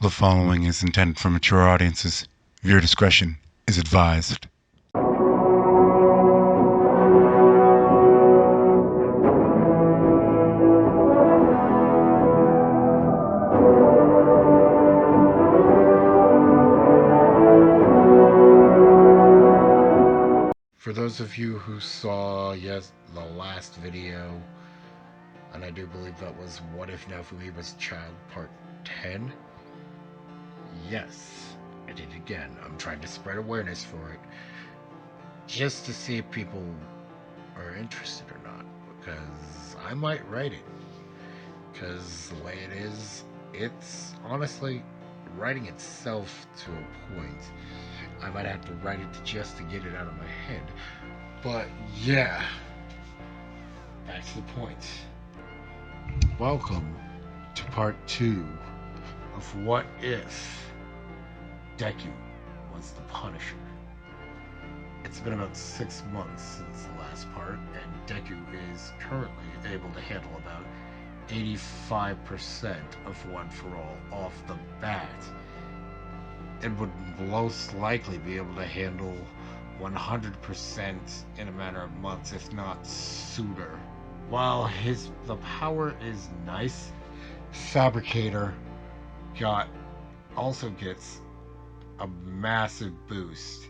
The following is intended for mature audiences. Viewer discretion is advised. For those of you who saw the last video, and I do believe that was What If Nephili Was Child Part 10, yes, I did it again. I'm trying to spread awareness for it, just to see if people are interested or not, because I might write it, because the way it is, it's honestly writing itself to a point. I might have to write it just to get it out of my head. But yeah, back to the point. Welcome to part 2 of What If Deku Was the Punisher. It's been about 6 months since the last part, and Deku is currently able to handle about 85% of One For All off the bat, and would most likely be able to handle 100% in a matter of months, if not sooner. While the power is nice, Fabricator also gets a massive boost.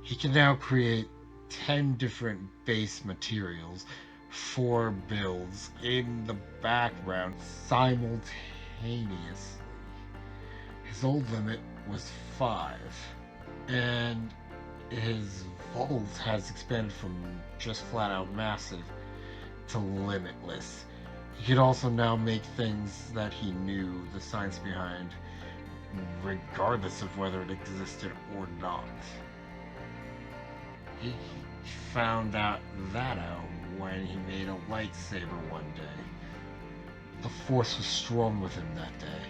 He can now create 10 different base materials, 4 builds in the background simultaneously. His old limit was 5, and his vault has expanded from just flat out massive to limitless. He could also now make things that he knew the science behind, regardless of whether it existed or not. He found that out when he made a lightsaber one day. The Force was strong with him that day.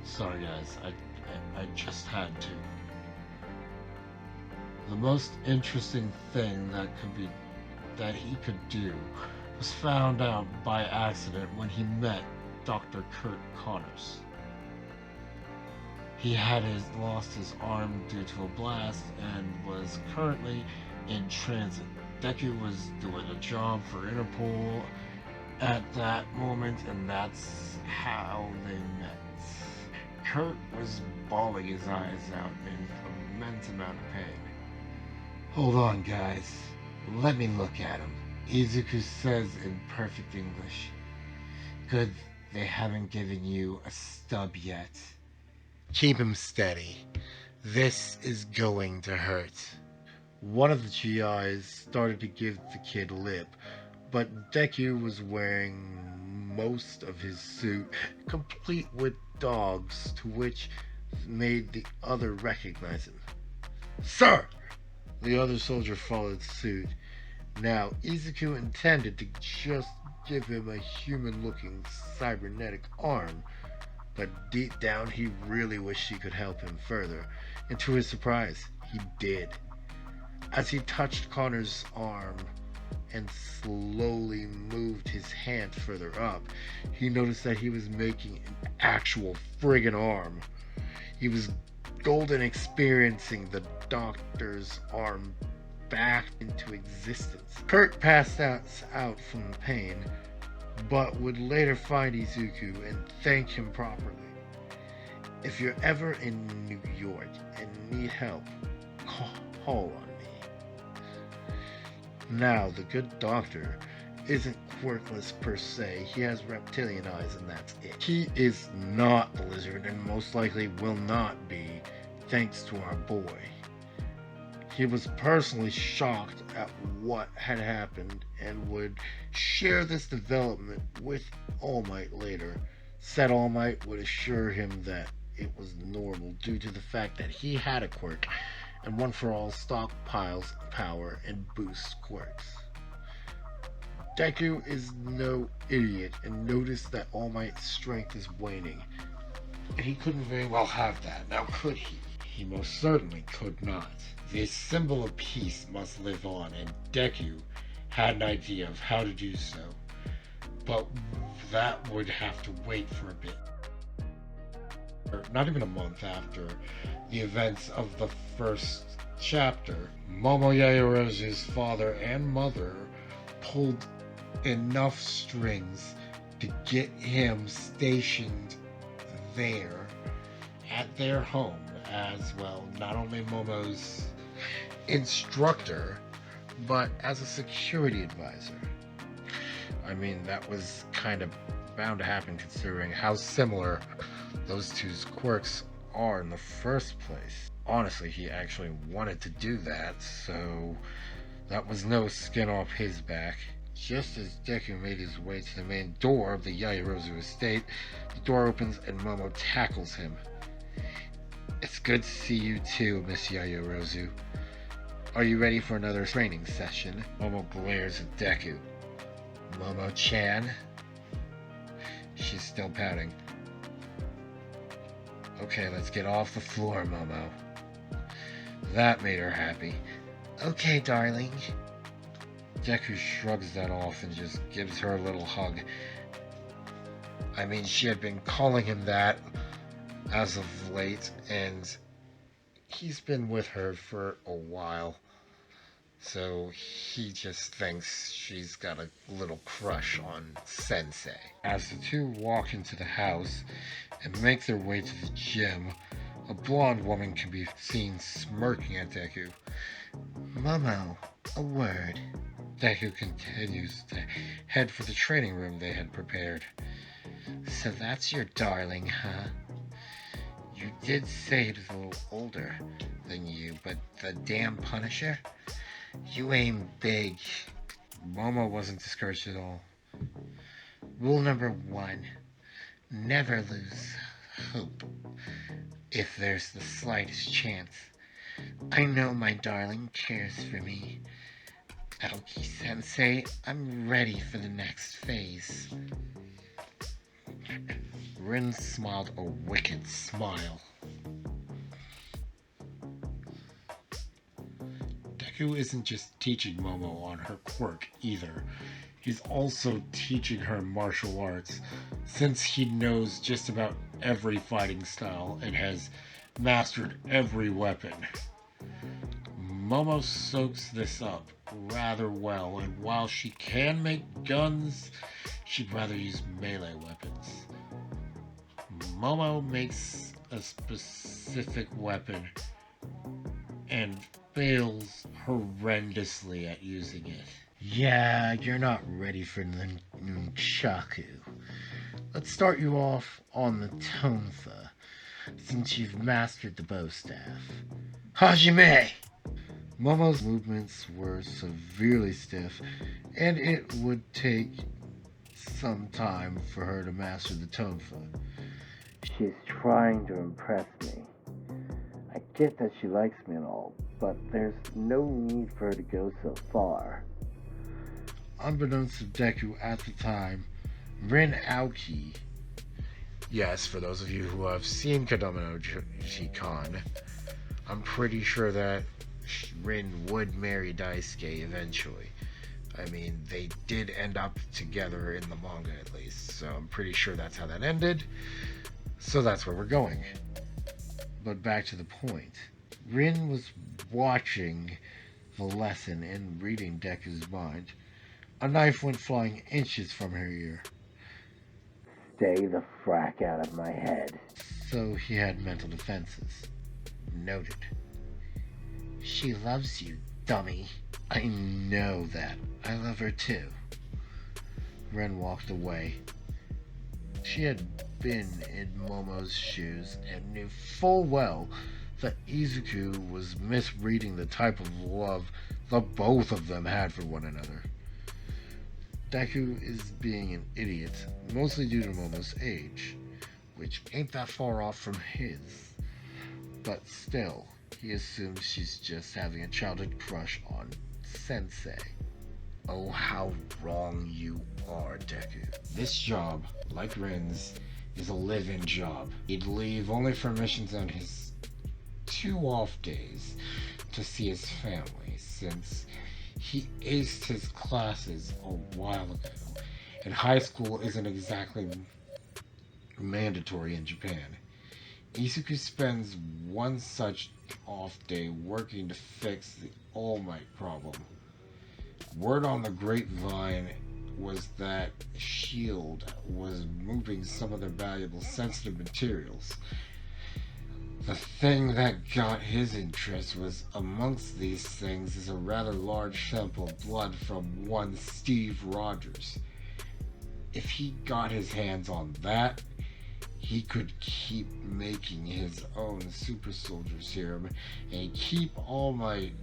Sorry guys, I just had to. The most interesting thing that he could do was found out by accident when he met Dr. Kurt Connors. He had lost his arm due to a blast and was currently in transit. Deku was doing a job for Interpol at that moment, and that's how they met. Kurt was bawling his eyes out in an immense amount of pain. Hold on, guys. Let me look at him, Izuku says in perfect English. Good, they haven't given you a stub yet. Keep him steady. This is going to hurt. One of the GIs started to give the kid lip, but Deku was wearing most of his suit, complete with dogs, to which made the other recognize him. Sir! The other soldier followed suit. Now, Izuku intended to just give him a human-looking cybernetic arm, but deep down he really wished he could help him further, and to his surprise, he did. As he touched Connor's arm and slowly moved his hand further up, he noticed that he was making an actual friggin' arm. He was golden, experiencing the doctor's arm back into existence. Kurt passed out from the pain, but would later find Izuku and thank him properly. If you're ever in New York and need help, call on me. Now, the good doctor isn't quirkless per se. He has reptilian eyes and that's it. He is not a lizard and most likely will not be, thanks to our boy. He was personally shocked at what had happened and would share this development with All Might later. Said All Might would assure him that it was normal due to the fact that he had a quirk, and One For All stockpiles power and boosts quirks. Deku is no idiot and noticed that All Might's strength is waning, and he couldn't very well have that. Now could he? He most certainly could not. The symbol of peace must live on, and Deku had an idea of how to do so, but that would have to wait for a bit. not even a month after the events of the first chapter, Momo Yaoyorozu's father and mother pulled enough strings to get him stationed there at their home as well, not only Momo's instructor, but as a security advisor. I mean, that was kind of bound to happen considering how similar those two's quirks are in the first place. Honestly, he actually wanted to do that, so that was no skin off his back. Just as Deku made his way to the main door of the Yaoyorozu estate, the door opens and Momo tackles him. "It's good to see you too, Miss Yaoyorozu. Are you ready for another training session?" Momo glares at Deku. "Momo-chan?" She's still pouting. "Okay, let's get off the floor, Momo." That made her happy. "Okay, darling." Deku shrugs that off and just gives her a little hug. I mean, she had been calling him that as of late, and he's been with her for a while. So he just thinks she's got a little crush on Sensei. As the two walk into the house and make their way to the gym, a blonde woman can be seen smirking at Deku. "Momo, a word." Deku continues to head for the training room they had prepared. "So that's your darling, huh? You did say he was a little older than you, but the damn Punisher? You aim big." Momo wasn't discouraged at all. "Rule number 1, never lose hope if there's the slightest chance. I know my darling cares for me. Aoki-sensei, I'm ready for the next phase." Rin smiled a wicked smile. Deku isn't just teaching Momo on her quirk either. He's also teaching her martial arts, since he knows just about every fighting style and has mastered every weapon. Momo soaks this up rather well, and while she can make guns, she'd rather use melee weapons. Momo makes a specific weapon and fails horrendously at using it. "Yeah, you're not ready for the nunchaku. Let's start you off on the tonfa, since you've mastered the bow staff. Hajime!" Momo's movements were severely stiff, and it would take some time for her to master the tonfa. "She's trying to impress me. I get that she likes me and all, but there's no need for her to go so far." Unbeknownst to Deku at the time, Rin Aoki, yes, for those of you who have seen Kodomo no Jikan, I'm pretty sure that Rin would marry Daisuke eventually. I mean, they did end up together in the manga at least, so I'm pretty sure that's how that ended. So that's where we're going. But back to the point. Rin was watching the lesson and reading Deku's mind. A knife went flying inches from her ear. "Stay the frack out of my head." So he had mental defenses. Noted. "She loves you, dummy." "I know that. I love her too." Ren walked away. She had been in Momo's shoes and knew full well that Izuku was misreading the type of love the both of them had for one another. Deku is being an idiot, mostly due to Momo's age, which ain't that far off from his. But still, he assumes she's just having a childhood crush on Sensei. Oh, how wrong you are, Deku. This job, like Rin's, is a live-in job. He'd leave only for missions on his 2 off days to see his family, since he aced his classes a while ago, and high school isn't exactly mandatory in Japan. Izuku spends one such off day working to fix the All Might problem. Word on the grapevine was that S.H.I.E.L.D. was moving some of their valuable sensitive materials. The thing that got his interest was amongst these things is a rather large sample of blood from one Steve Rogers. If he got his hands on that, he could keep making his own super soldier serum and keep All Might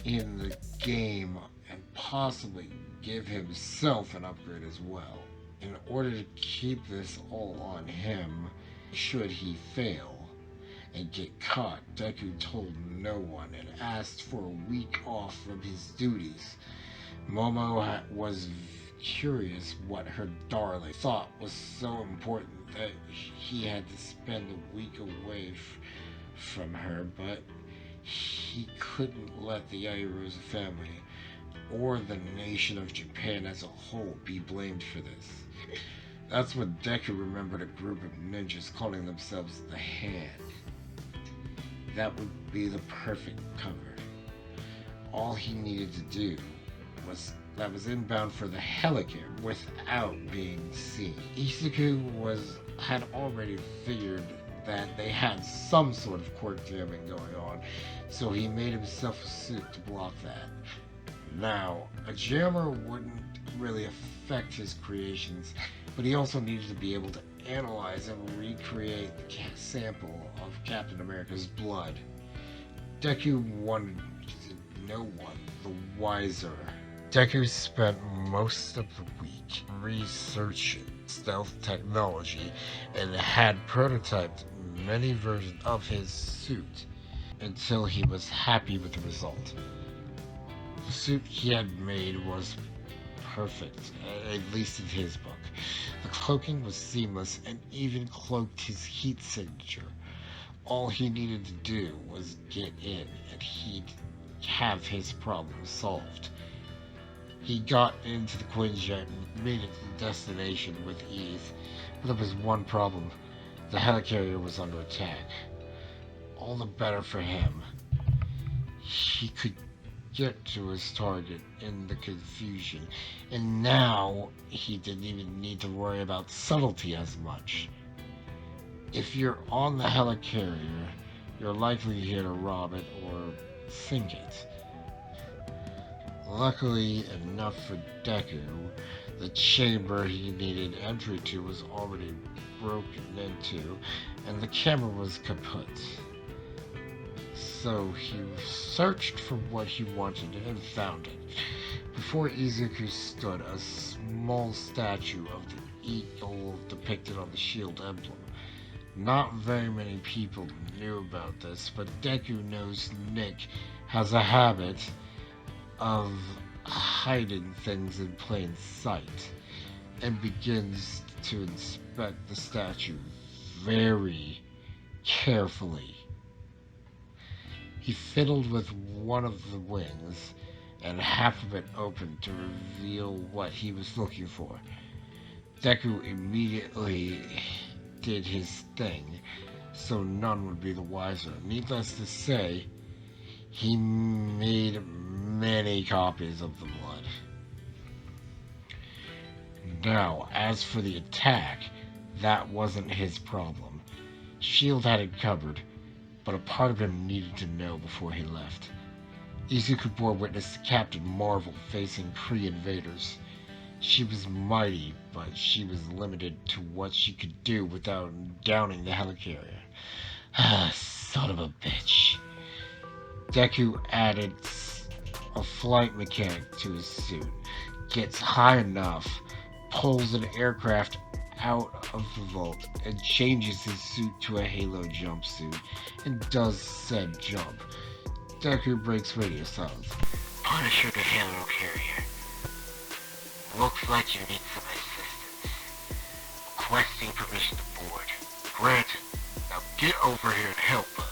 in the game and possibly give himself an upgrade as well. In order to keep this all on him, should he fail and get caught, Deku told no one and asked for a week off from his duties. Momo was curious what her darling thought was so important that he had to spend a week away from her, but he couldn't let the Airosa family or the nation of Japan as a whole be blamed for this. That's when Deku remembered a group of ninjas calling themselves the Hand. That would be the perfect cover. All he needed to do was inbound for the helicarrier without being seen. Izuku had already figured that they had some sort of quirk jamming going on, so he made himself a suit to block that. Now, a jammer wouldn't really affect his creations, but he also needed to be able to analyze and recreate the sample of Captain America's blood. Deku wanted no one the wiser. Deku spent most of the week researching stealth technology and had prototyped many versions of his suit until he was happy with the result. The suit he had made was perfect, at least in his book. The cloaking was seamless and even cloaked his heat signature. All he needed to do was get in and he'd have his problem solved. He got into the Quinjet and made it to the destination with ease, but there was one problem. The helicarrier was under attack. All the better for him. He could get to his target in the confusion, and now he didn't even need to worry about subtlety as much. If you're on the helicarrier, you're likely here to rob it or sink it. Luckily enough for Deku, the chamber he needed entry to was already broken into, and the camera was kaput. So he searched for what he wanted and found it. Before Izuku stood a small statue of the eagle depicted on the shield emblem. Not very many people knew about this, but Deku knows Nick has a habit of hiding things in plain sight, and begins to inspect the statue very carefully. He fiddled with one of the wings, and half of it opened to reveal what he was looking for. Deku immediately did his thing, so none would be the wiser. Needless to say, he made many copies of the blood. Now, as for the attack, that wasn't his problem. S.H.I.E.L.D. had it covered, but a part of him needed to know before he left. Izuku bore witness to Captain Marvel facing Kree invaders. She was mighty, but she was limited to what she could do without downing the helicarrier. Son of a bitch. Deku added a flight mechanic to his suit, gets high enough, pulls an aircraft out of the vault, and changes his suit to a Halo jumpsuit, and does said jump. Deku breaks radio silence. Punisher the Halo carrier. Looks like you need some assistance. Requesting permission to board. Granted. Now get over here and help us.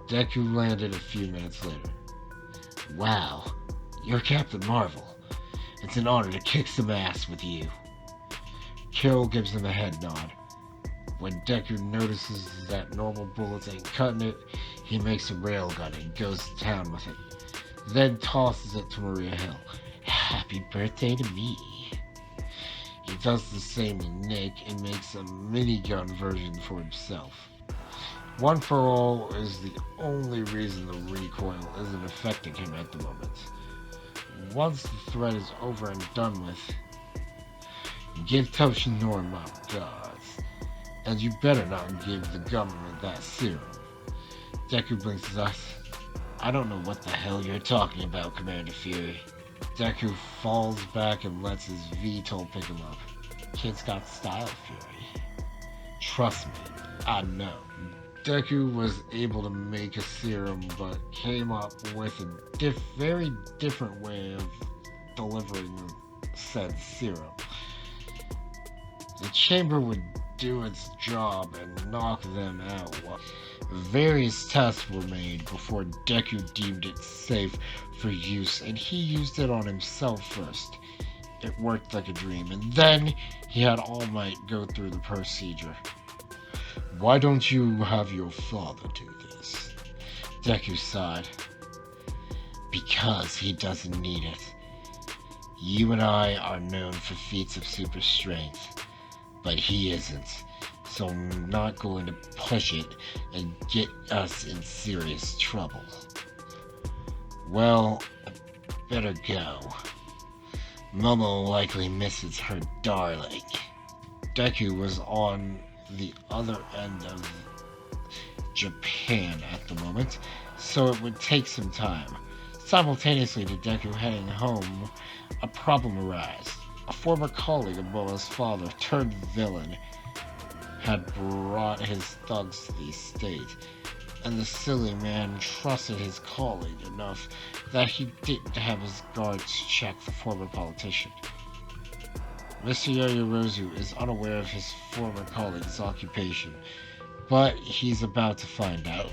Deku landed a few minutes later. Wow, you're Captain Marvel. It's an honor to kick some ass with you. Carol gives him a head nod. When Deku notices that normal bullets ain't cutting it, he makes a railgun and goes to town with it. Then tosses it to Maria Hill. Happy birthday to me. He does the same to Nick and makes a minigun version for himself. One for All is the only reason the recoil isn't affecting him at the moment. Once the threat is over and done with, give Toshinori my regards. And you better not give the government that serum. Deku blinks his eyes. I don't know what the hell you're talking about, Commander Fury. Deku falls back and lets his VTOL pick him up. Kid's got style, Fury. Trust me, I know. Deku was able to make a serum, but came up with a very different way of delivering said serum. The chamber would do its job and knock them out. Various tests were made before Deku deemed it safe for use, and he used it on himself first. It worked like a dream, and then he had All Might go through the procedure. Why don't you have your father do this? Deku sighed. Because he doesn't need it. You and I are known for feats of super strength, but he isn't. So I'm not going to push it and get us in serious trouble. Well, I better go. Momo likely misses her darling. Deku was on the other end of Japan at the moment, so it would take some time. Simultaneously to Deku heading home, a problem arose. A former colleague of Momo's father, turned villain, had brought his thugs to the estate, and the silly man trusted his colleague enough that he didn't have his guards check the former politician. Mr. Yoyorozu is unaware of his former colleague's occupation, but he's about to find out.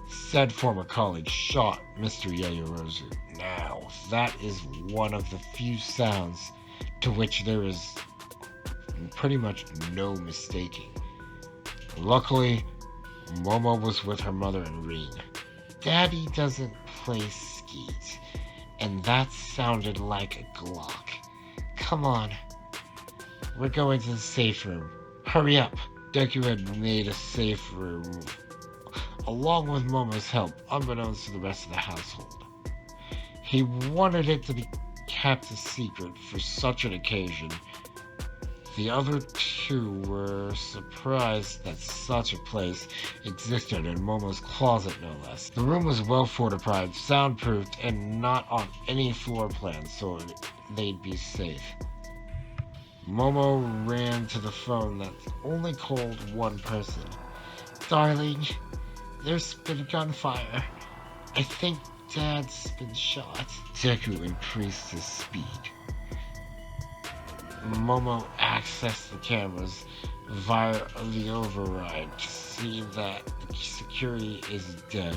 Said former colleague shot Mr. Yoyorozu. Now, that is one of the few sounds to which there is pretty much no mistaking. Luckily, Momo was with her mother and Rin. Daddy doesn't play skeet, and that sounded like a Glock. Come on. We're going to the safe room. Hurry up. Deku had made a safe room, along with Momo's help, unbeknownst to the rest of the household. He wanted it to be kept a secret for such an occasion. The other two were surprised that such a place existed in Momo's closet, no less. The room was well fortified, soundproofed, and not on any floor plan, so they'd be safe. Momo ran to the phone that only called one person. Darling, there's been gunfire. I think Dad's been shot. Deku increased his speed. Momo accessed the cameras via the override to see that the security is dead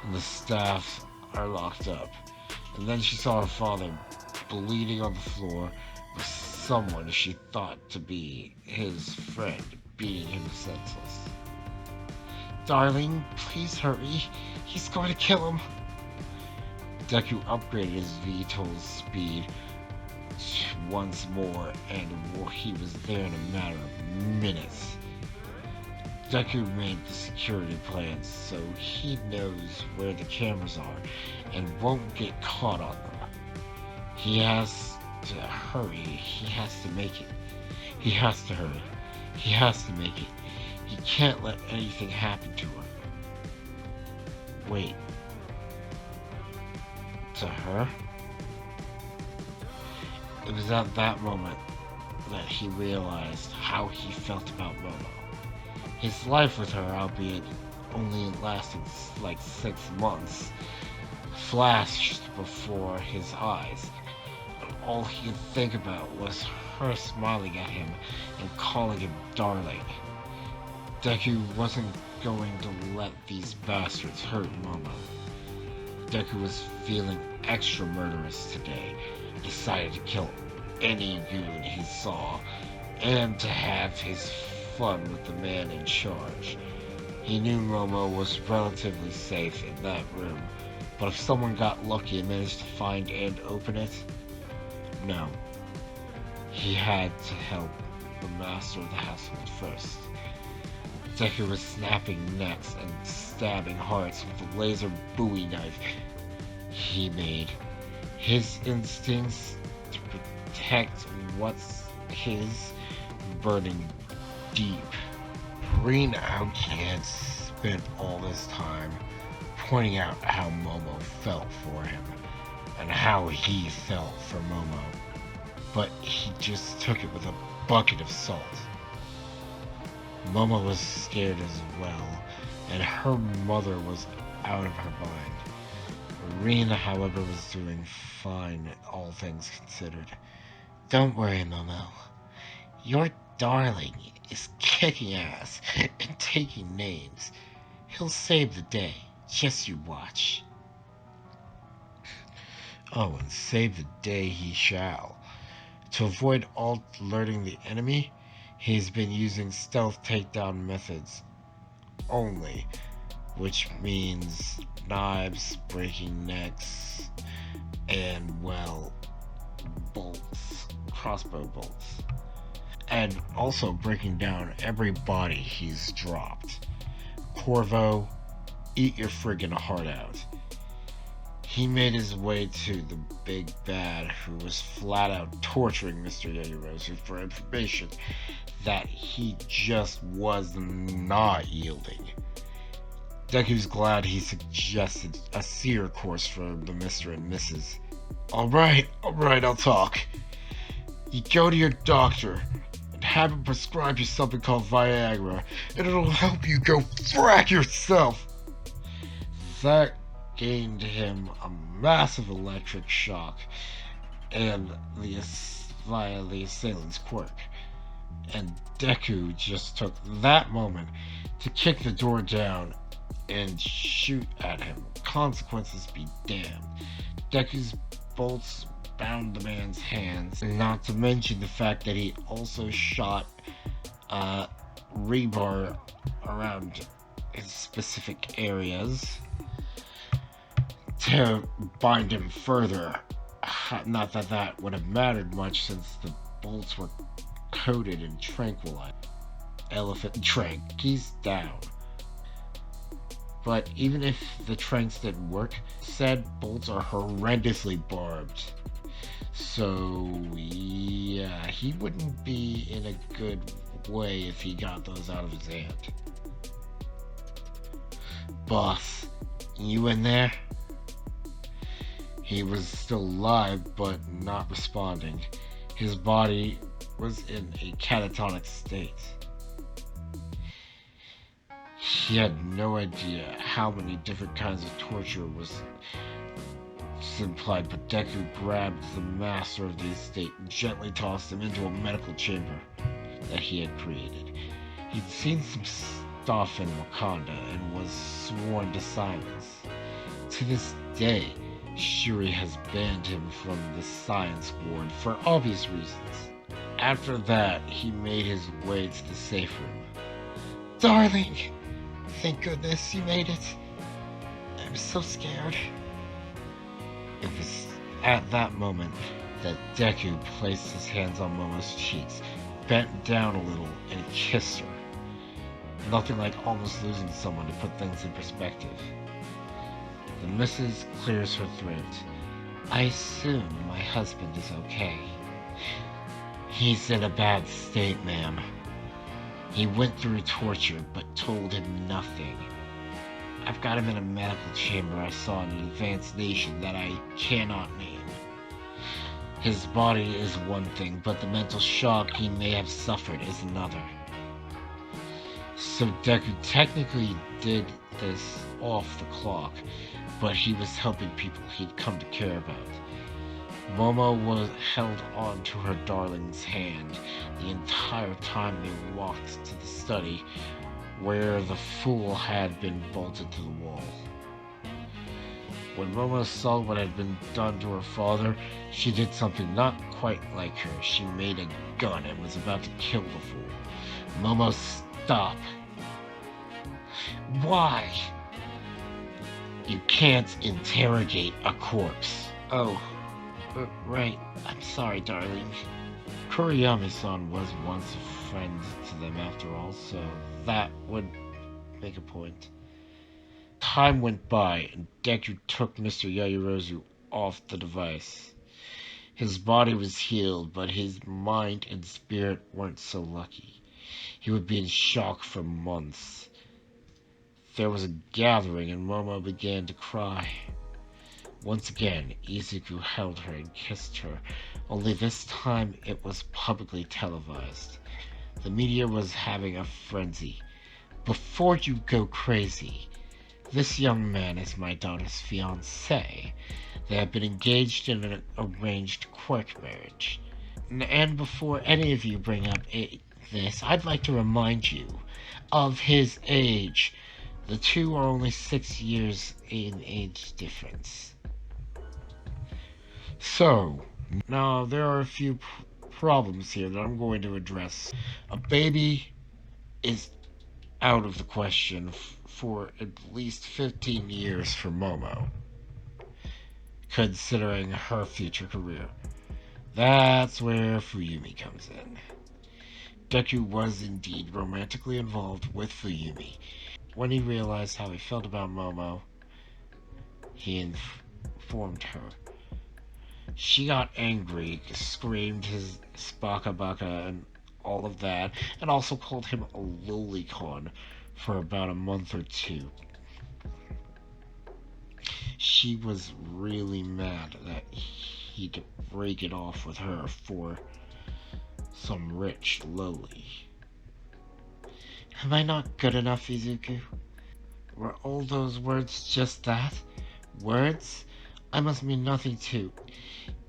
and the staff are locked up. And then she saw her father bleeding on the floor with someone she thought to be his friend beating him senseless. Darling, please hurry. He's going to kill him. Deku upgraded his VTOL's speed once more, and he was there in a matter of minutes. Deku made the security plans so he knows where the cameras are and won't get caught on them. He has to hurry. He has to make it. He has to hurry. He has to make it. He can't let anything happen to her. Wait. To her? It was at that moment that he realized how he felt about Momo. His life with her, albeit only lasting like 6 months, flashed before his eyes, and all he could think about was her smiling at him and calling him darling. Deku wasn't going to let these bastards hurt Momo. Deku was feeling extra murderous today. Decided to kill any goon he saw and to have his fun with the man in charge. He knew Momo was relatively safe in that room, but if someone got lucky and managed to find and open it, no. He had to help the master of the household first. Deku was snapping necks and stabbing hearts with the laser Bowie knife he made. His instincts to protect what's his burning deep. Green Outcast spent all this time pointing out how Momo felt for him and how he felt for Momo, but he just took it with a bucket of salt. Momo was scared as well, and her mother was out of her mind. Rina, however, was doing fine, all things considered. Don't worry, Momo. Your darling is kicking ass and taking names. He'll save the day. Just you watch. Oh, and save the day he shall. To avoid alerting the enemy, he's been using stealth takedown methods only, which means knives, breaking necks, and, well, bolts, crossbow bolts. And also breaking down every body he's dropped. Corvo, eat your friggin' heart out. He made his way to the big bad, who was flat out torturing Mr. Yaoyorozu for information that he just was not yielding. Deku's glad he suggested a seer course for the Mr. and Mrs. Alright, I'll talk. You go to your doctor and have him prescribe you something called Viagra, and it'll help you go frack yourself. That gained him a massive electric shock and via the assailant's quirk. And Deku just took that moment to kick the door down and shoot at him. Consequences be damned. Deku's bolts bound the man's hands, not to mention the fact that he also shot rebar around his specific areas to bind him further. Not that that would have mattered much, since the bolts were coated in tranquilizer. Elephant trank, he's down. But even if the tranks didn't work, said bolts are horrendously barbed. So yeah, he wouldn't be in a good way if he got those out of his hand. Boss, you in there? He was still alive, but not responding. His body was in a catatonic state. He had no idea how many different kinds of torture was implied, but Deku grabbed the master of the estate and gently tossed him into a medical chamber that he had created. He'd seen some stuff in Wakanda and was sworn to silence. To this day, Shuri has banned him from the science ward for obvious reasons. After that, he made his way to the safe room. Darling! Thank goodness you made it. I'm so scared. It was at that moment that Deku placed his hands on Momo's cheeks, bent down a little, and kissed her. Nothing like almost losing someone to put things in perspective. The missus clears her throat. I assume my husband is okay. He's in a bad state, ma'am. He went through torture, but told him nothing. I've got him in a medical chamber I saw in an advanced nation that I cannot name. His body is one thing, but the mental shock he may have suffered is another. So Deku technically did this off the clock, but he was helping people he'd come to care about. Momo was held on to her darling's hand the entire time they walked to the study where the fool had been bolted to the wall. When Momo saw what had been done to her father, she did something not quite like her. She made a gun and was about to kill the fool. Momo, stop. Why? You can't interrogate a corpse. Oh, right. I'm sorry, darling. Kuriyami-san was once a friend to them after all, so that would make a point. Time went by, and Deku took Mr. Yaoyorozu off the device. His body was healed, but his mind and spirit weren't so lucky. He would be in shock for months. There was a gathering, and Momo began to cry. Once again, Izuku held her and kissed her, only this time it was publicly televised. The media was having a frenzy. Before you go crazy, this young man is my daughter's fiancé. They have been engaged in an arranged court marriage. And before any of you bring up this, I'd like to remind you of his age. The two are only 6 years in age difference. So, now there are a few problems here that I'm going to address. A baby is out of the question for at least 15 years for Momo, considering her future career. That's where Fuyumi comes in. Deku was indeed romantically involved with Fuyumi. When he realized how he felt about Momo, he informed her. She got angry, screamed his spaka baka and all of that, and also called him a lolicon for about a month or two. She was really mad that he'd break it off with her for some rich loli. Am I not good enough, Izuku? Were all those words just that? Words? I must mean nothing too.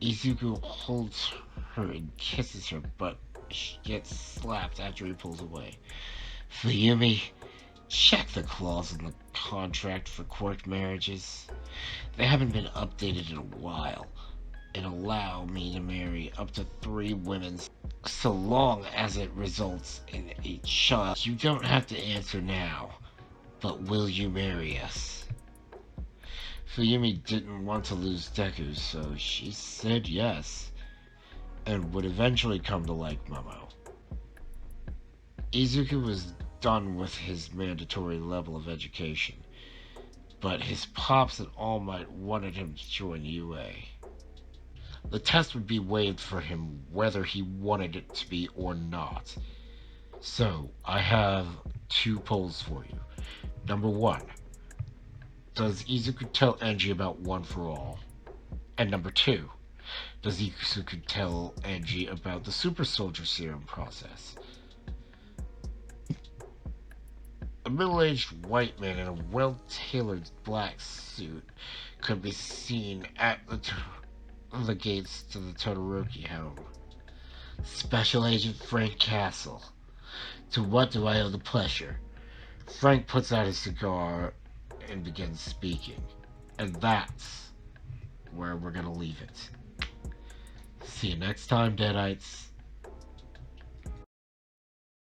Izuku holds her and kisses her, but she gets slapped after he pulls away. Fuyumi, check the clause in the contract for court marriages. They haven't been updated in a while. It allow me to marry up to 3 women so long as it results in a child. You don't have to answer now, but will you marry us? Fuyumi didn't want to lose Deku, so she said yes, and would eventually come to like Momo. Izuku was done with his mandatory level of education, but his pops and All Might wanted him to join UA. The test would be waived for him whether he wanted it to be or not. So, I have 2 polls for you. Number 1. Does Izuku tell Angie about One for All? And number 2. Does Izuku tell Angie about the Super Soldier Serum process? A middle-aged white man in a well-tailored black suit could be seen at the gates to the Todoroki home. Special Agent Frank Castle. To what do I owe the pleasure? Frank puts out his cigar and begins speaking. And that's where we're gonna leave it. See you next time, Deadites.